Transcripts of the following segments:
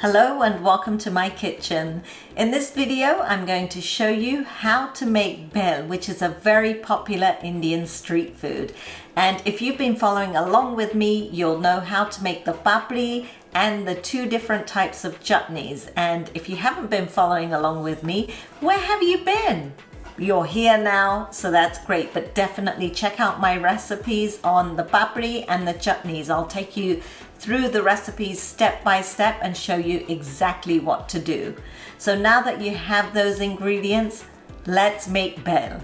Hello and welcome to my kitchen. In this video I'm going to show you how to make bhel, which is a very popular Indian street food. And if you've been following along with me, you'll know how to make the papdi and the two different types of chutneys. And if you haven't been following along with me, where have you been? You're here now, so that's great, but definitely check out my recipes on the papdi and the chutneys. I'll take you through the recipes step by step and show you exactly what to do. So now that you have those ingredients, let's make bhel.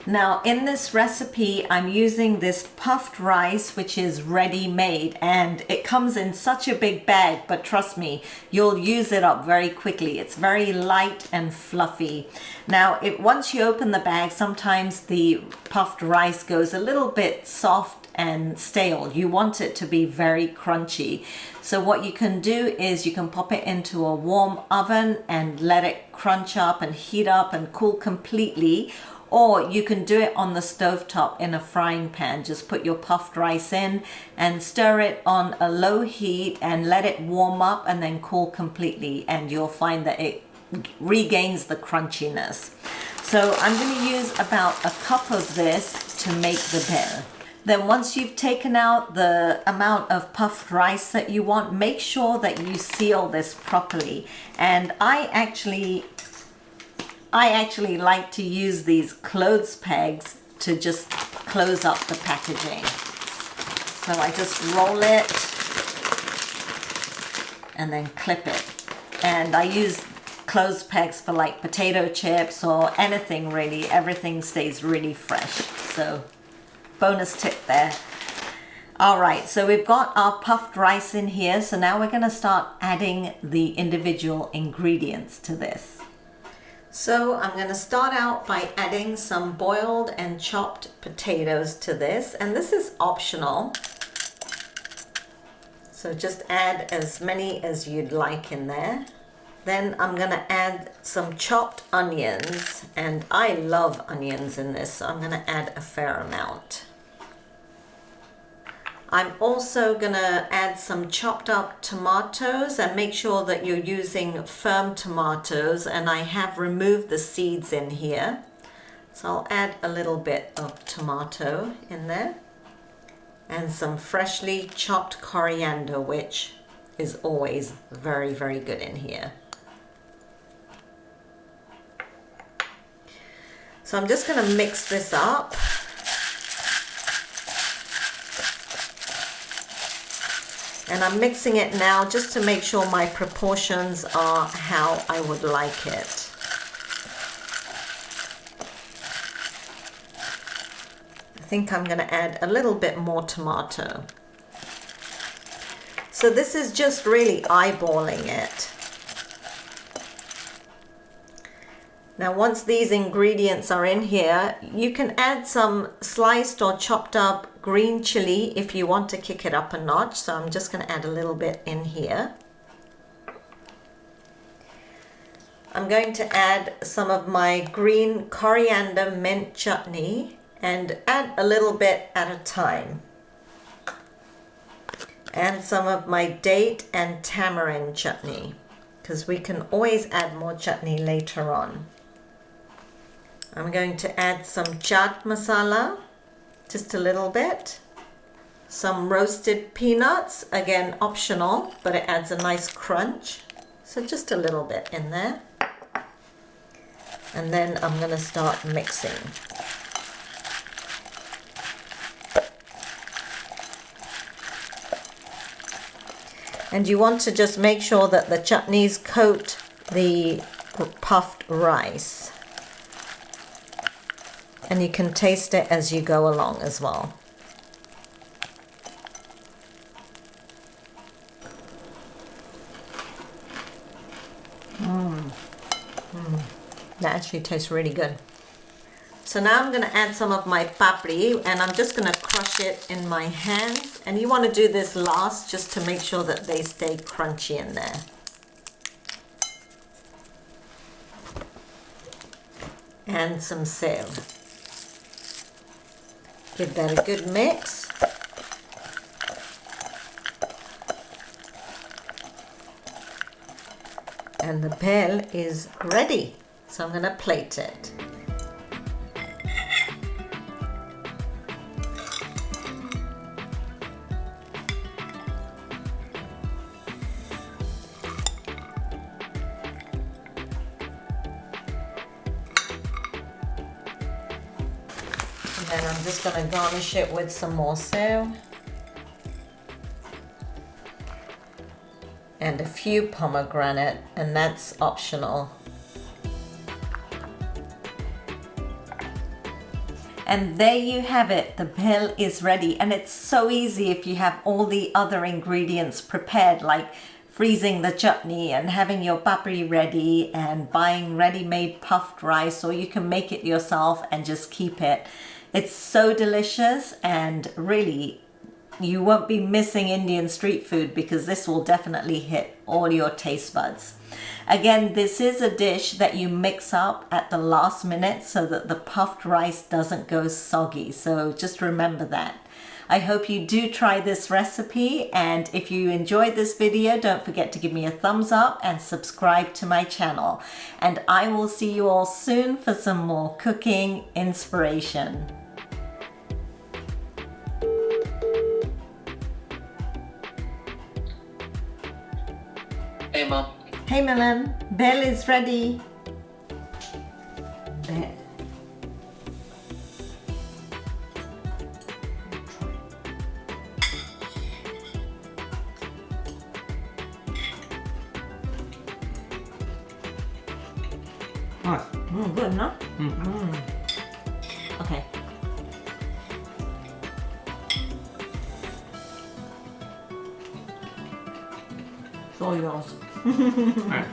Now in this recipe I'm using this puffed rice, which is ready-made, and it comes in such a big bag, but trust me, you'll use it up very quickly. It's very light and fluffy. Now once you open the bag, sometimes the puffed rice goes a little bit soft and stale. You want it to be very crunchy. So what you can do is you can pop it into a warm oven and let it crunch up and heat up and cool completely. Or you can do it on the stovetop in a frying pan. Just put your puffed rice in and stir it on a low heat and let it warm up and then cool completely, and you'll find that it regains the crunchiness. So I'm going to use about a cup of this to make the bhel. Then once you've taken out the amount of puffed rice that you want, make sure that you seal this properly. And I actually like to use these clothes pegs to just close up the packaging. So I just roll it and then clip it. And I use clothes pegs for like potato chips or anything really. Everything stays really fresh. So bonus tip there. All right, so we've got our puffed rice in here. So now we're going to start adding the individual ingredients to this. So I'm going to start out by adding some boiled and chopped potatoes to this, and this is optional. So just add as many as you'd like in there. Then I'm going to add some chopped onions, and I love onions in this, so I'm going to add a fair amount. I'm also going to add some chopped up tomatoes, and make sure that you're using firm tomatoes, and I have removed the seeds in here. So I'll add a little bit of tomato in there and some freshly chopped coriander, which is always very, very good in here. So I'm just going to mix this up. And I'm mixing it now just to make sure my proportions are how I would like it. I think I'm going to add a little bit more tomato. So this is just really eyeballing it. Now once these ingredients are in here, you can add some sliced or chopped up green chili if you want to kick it up a notch. So I'm just going to add a little bit in here. I'm going to add some of my green coriander mint chutney and add a little bit at a time. And some of my date and tamarind chutney, because we can always add more chutney later on. I'm going to add some Chaat Masala, just a little bit. Some roasted peanuts, again optional, but it adds a nice crunch. So just a little bit in there. And then I'm going to start mixing. And you want to just make sure that the chutneys coat the puffed rice. And you can taste it as you go along as well. That actually tastes really good. So now I'm going to add some of my papdi, and I'm just going to crush it in my hands. And you want to do this last just to make sure that they stay crunchy in there. And some sev. Give that a good mix. And the bhel is ready. So I'm going to plate it. And then I'm just going to garnish it with some more sev. And a few pomegranate, and that's optional. And there you have it, the bhel is ready, and it's so easy if you have all the other ingredients prepared, like freezing the chutney and having your papdi ready and buying ready-made puffed rice, or you can make it yourself and just keep it. It's so delicious, and really you won't be missing Indian street food because this will definitely hit all your taste buds. Again, this is a dish that you mix up at the last minute so that the puffed rice doesn't go soggy. So just remember that. I hope you do try this recipe, and if you enjoyed this video, don't forget to give me a thumbs up and subscribe to my channel. And I will see you all soon for some more cooking inspiration. Hey Mom. Hey Milan, bhel is ready. Bhel. Nice. Good, no? Okay. It's all yours. All right.